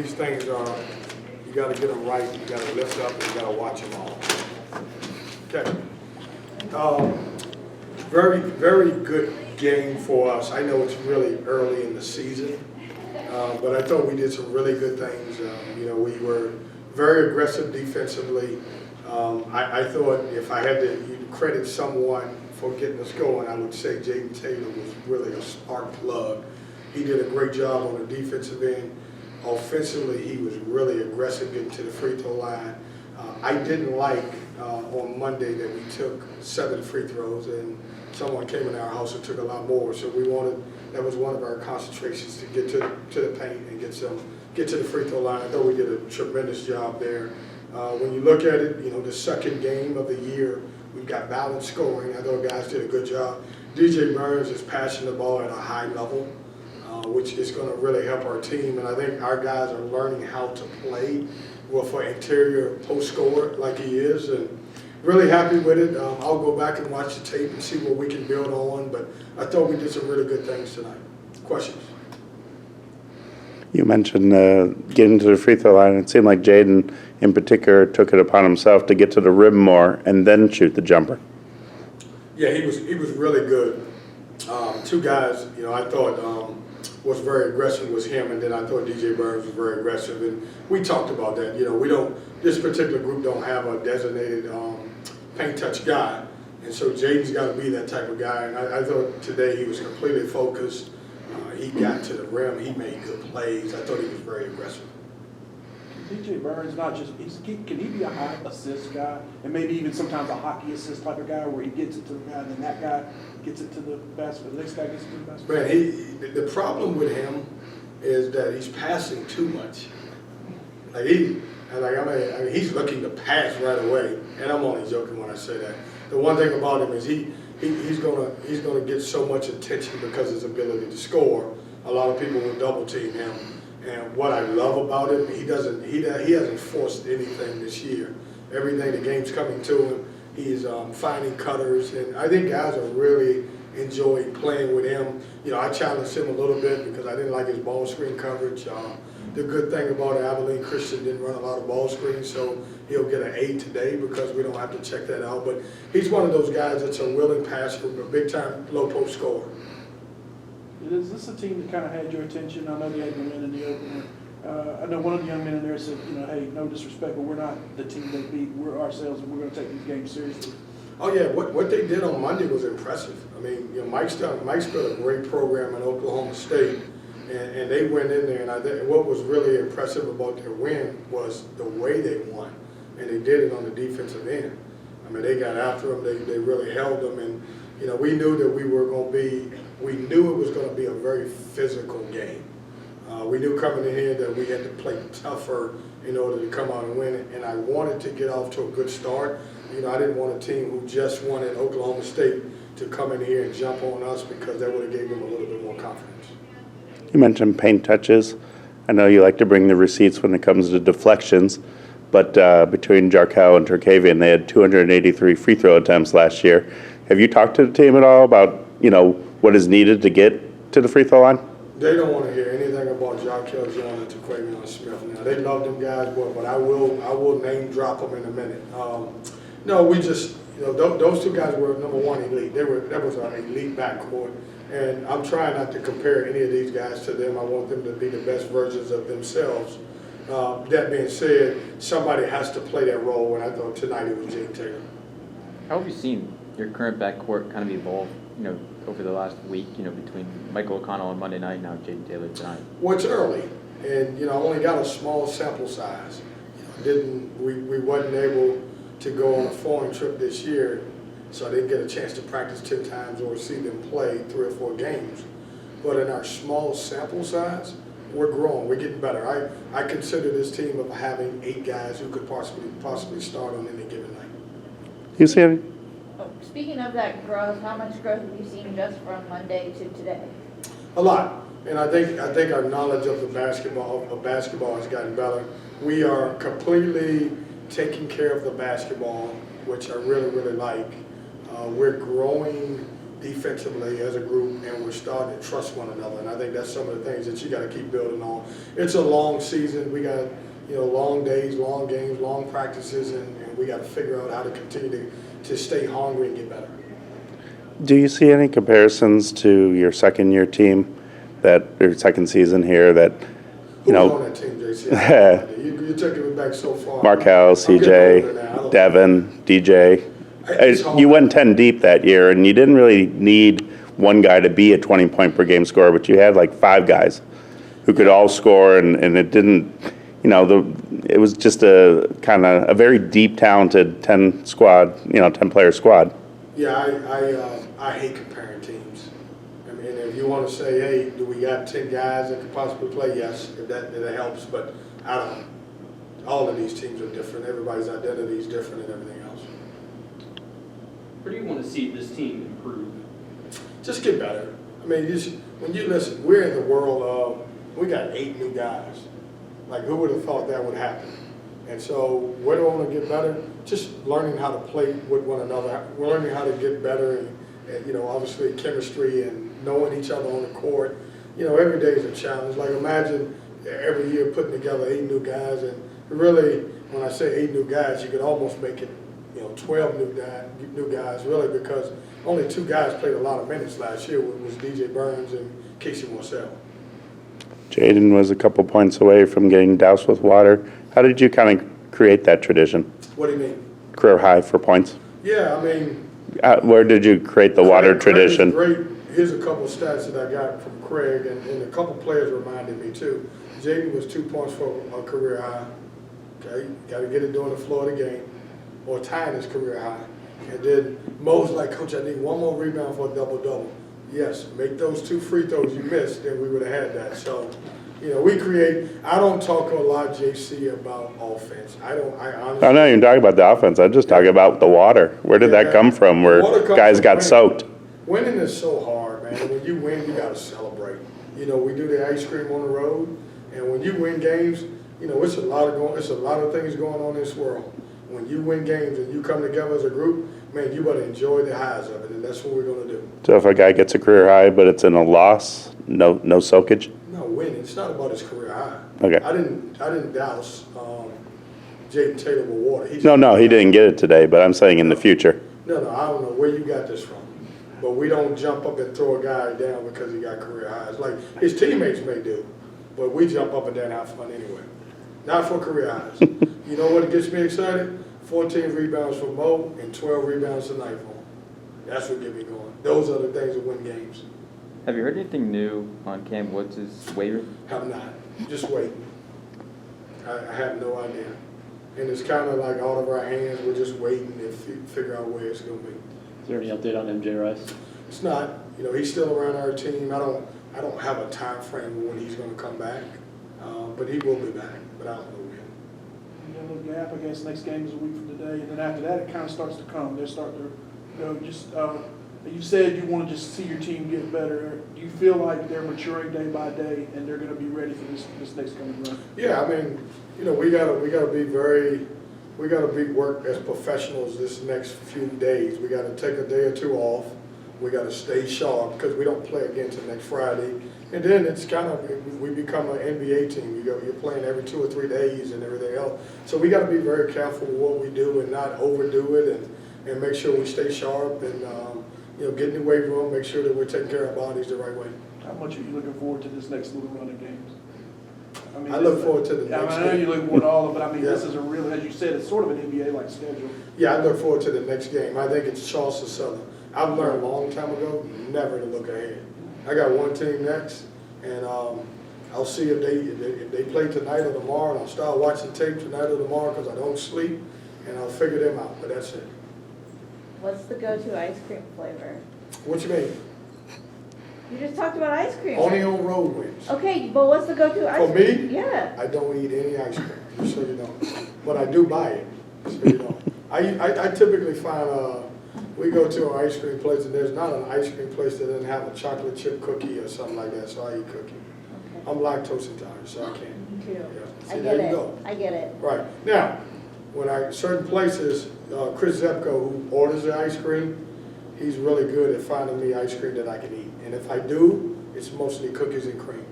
These things are, you got to get them right, you got to lift up, and you got to watch them all. Okay. Very, very good game for us. I know it's really early in the season, but I thought we did some really good things. We were very aggressive defensively. I thought if I had to credit someone for getting us going, I would say Jaden Taylor was really a spark plug. He did a great job on the defensive end. Offensively, he was really aggressive getting to the free throw line. I didn't like on Monday that we took 7 free throws and someone came in our house and took a lot more. So that was one of our concentrations to get to the paint and get to the free throw line. I thought we did a tremendous job there. When you look at it, the second game of the year, we've got balanced scoring. I thought guys did a good job. DJ Burns is passing the ball at a high level, which is going to really help our team. And I think our guys are learning how to play for interior post scorer like he is. And really happy with it. I'll go back and watch the tape and see what we can build on. But I thought we did some really good things tonight. Questions? You mentioned getting to the free throw line. It seemed like Jaden, in particular, took it upon himself to get to the rim more and then shoot the jumper. Yeah, he was really good. 2 guys, I thought was very aggressive was him, and then I thought DJ Burns was very aggressive. And we talked about that. This particular group don't have a designated paint touch guy, and so Jaden's got to be that type of guy. And I thought today he was completely focused. He got to the rim. He made good plays. I thought he was very aggressive. DJ Burns, can he be a high assist guy and maybe even sometimes a hockey assist type of guy where he gets it to the guy and then that guy gets it to the basket, the next guy gets it to the basket? Man, the problem with him is that he's passing too much. He's looking to pass right away, and I'm only joking when I say that. The one thing about him is he's gonna get so much attention because of his ability to score. A lot of people will double team him. And what I love about him, he hasn't forced anything this year. Everything, the game's coming to him. He's finding cutters, and I think guys are really enjoying playing with him. I challenged him a little bit because I didn't like his ball screen coverage. The good thing about it, Abilene Christian didn't run a lot of ball screens, so he'll get an A today because we don't have to check that out. But he's one of those guys that's a willing passer, a big-time low-post scorer. Is this a team that kind of had your attention? I know they had the win in the opener. I know one of the young men in there said, hey, no disrespect, but we're not the team they beat. We're ourselves, and we're going to take these games seriously. Oh yeah, what they did on Monday was impressive. I mean, Mike's built a great program in Oklahoma State, and they went in there. And I think what was really impressive about their win was the way they won, and they did it on the defensive end. I mean, they got after them. They really held them, and we knew that we knew it was going to be a very physical game. We knew coming in here that we had to play tougher in order to come out and win it, and I wanted to get off to a good start. I didn't want a team who just won at Oklahoma State to come in here and jump on us because that would have gave them a little bit more confidence. You mentioned paint touches. I know you like to bring the receipts when it comes to deflections, but between Jarkel and Turkavian, they had 283 free throw attempts last year. Have you talked to the team at all about, what is needed to get to the free throw line? They don't want to hear anything about Jarkel Jones and Turkavian Smith now. They love them guys, but I will name drop them in a minute. No, we just, those 2 guys were number 1 elite. That was our elite backcourt, and I'm trying not to compare any of these guys to them. I want them to be the best versions of themselves. That being said, somebody has to play that role, and I thought tonight it was Jaden Taylor. How have you seen your current backcourt kind of evolve, over the last week, between Michael O'Connell on Monday night, now Jaden Taylor tonight? Well, it's early, and I only got a small sample size. We wasn't able to go on a foreign trip this year, so I didn't get a chance to practice 10 times or see them play 3 or 4 games. But in our small sample size, we're growing. We're getting better. I consider this team of having 8 guys who could possibly start on any given night. You see any? Speaking of that growth, how much growth have you seen just from Monday to today? A lot, and I think our knowledge of the basketball has gotten better. We are completely taking care of the basketball, which I really like. We're growing defensively as a group, and we're starting to trust one another. And I think that's some of the things that you got to keep building on. It's a long season. We got, long days, long games, long practices, and we got to figure out how to continue to stay hungry and get better. Do you see any comparisons to your second-year team, your second season here, that, Who was on that team, JC? You took it back so far. Markel, CJ, Devin, DJ. You went 10 deep that year, and you didn't really need one guy to be a 20-point per game scorer, but you had like 5 guys who could all score, and it didn't, it was just a kind of a very deep, talented 10-player squad. Yeah, I hate comparing teams. I mean, if you want to say, hey, do we got 10 guys that could possibly play? Yes, if that helps, but I don't. All of these teams are different. Everybody's identity is different and everything else. Where do you want to see this team improve? Just get better. I mean, when you listen, we're in the world of, we got 8 new guys. Like, who would have thought that would happen? And so, where do I want to get better? Just learning how to play with one another, learning how to get better, and obviously chemistry and knowing each other on the court. Every day is a challenge. Like, imagine every year putting together 8 new guys, and really, when I say 8 new guys, you could almost make it, 12 new guys, really, because only 2 guys played a lot of minutes last year. It was DJ Burns and Casey Morcell. Jaden was a couple points away from getting doused with water. How did you kind of create that tradition? What do you mean? Career high for points. Yeah, I mean. Where did you create the water tradition? Great. Here's a couple of stats that I got from Craig, and a couple players reminded me too. Jaden was 2 points for a career high. Okay, got to get it during the flow of the game, or tying his career high. And then Mo's like, Coach, I need one more rebound for a double-double. Yes, make those 2 free throws you missed, then we would have had that. So, we create. I don't talk a lot, JC, about offense. I honestly. I know you're talking about the offense. I'm just talking about the water. Where did that come from? Where guys got soaked? Winning is so hard, man. When you win, you got to celebrate. We do the ice cream on the road, and when you win games, it's a lot of things going on in this world. When you win games and you come together as a group, man, you better enjoy the highs of it, and that's what we're going to do. So if a guy gets a career high, but it's in a loss, no soakage? No, winning. It's not about his career high. Okay. I didn't douse Jaden Taylor with water. No, he didn't get it today, but I'm saying in the future. No, I don't know where you got this from. But we don't jump up and throw a guy down because he got career highs. Like his teammates may do, but we jump up and down and have fun anyway. Not for career highs. You know what gets me excited? 14 rebounds for Mo and 12 rebounds tonight for him. That's what get me going. Those are the things that win games. Have you heard anything new on Cam Woods' waiver? Have not. Just waiting. I have no idea. And it's kind of like out of our hands. We're just waiting to figure out where it's going to be. Is there any update on MJ Rice? It's not. He's still around our team. I don't have a time frame when he's going to come back, but he will be back. But I don't know when. You got a little gap, I guess. Next game is a week from today, and then after that, it kind of starts to come. They start to go. You said you want to just see your team get better. Do you feel like they're maturing day by day, and they're going to be ready for this next coming run? Yeah, I mean, we gotta be work as professionals this next few days. We gotta take a day or 2 off. We gotta stay sharp because we don't play again till next Friday. And then it's kind of, we become an NBA team. You're playing every 2 or 3 days and everything else. So we gotta be very careful with what we do and not overdo it and make sure we stay sharp and get in the weight room, make sure that we're taking care of our bodies the right way. How much are you looking forward to this next little run of games? I look forward to the next I know you look forward to all of it, but Yeah. This is a real, as you said, it's sort of an NBA-like schedule. Yeah, I look forward to the next game. I think it's Charleston Southern. I've learned a long time ago never to look ahead. I got one team next, and I'll see if they play tonight or tomorrow, and I'll start watching tape tonight or tomorrow because I don't sleep, and I'll figure them out, but that's it. What's the go-to ice cream flavor? What you mean? You just talked about ice cream. Only on road wins. Okay, but what's the go-to ice For cream? me? Yeah. I don't eat any ice cream, just so you know. But I do buy it, so you know. I typically find, we go to an ice cream place, and there's not an ice cream place that doesn't have a chocolate chip cookie or something like that, so I eat cookie. Okay. I'm lactose intolerant, so I can't. Me too. Yeah. I See, get there you it. go. I get it. Right. Now, certain places, Chris Zepko, who orders the ice cream, he's really good at finding me ice cream that I can eat. And if I do, it's mostly cookies and cream.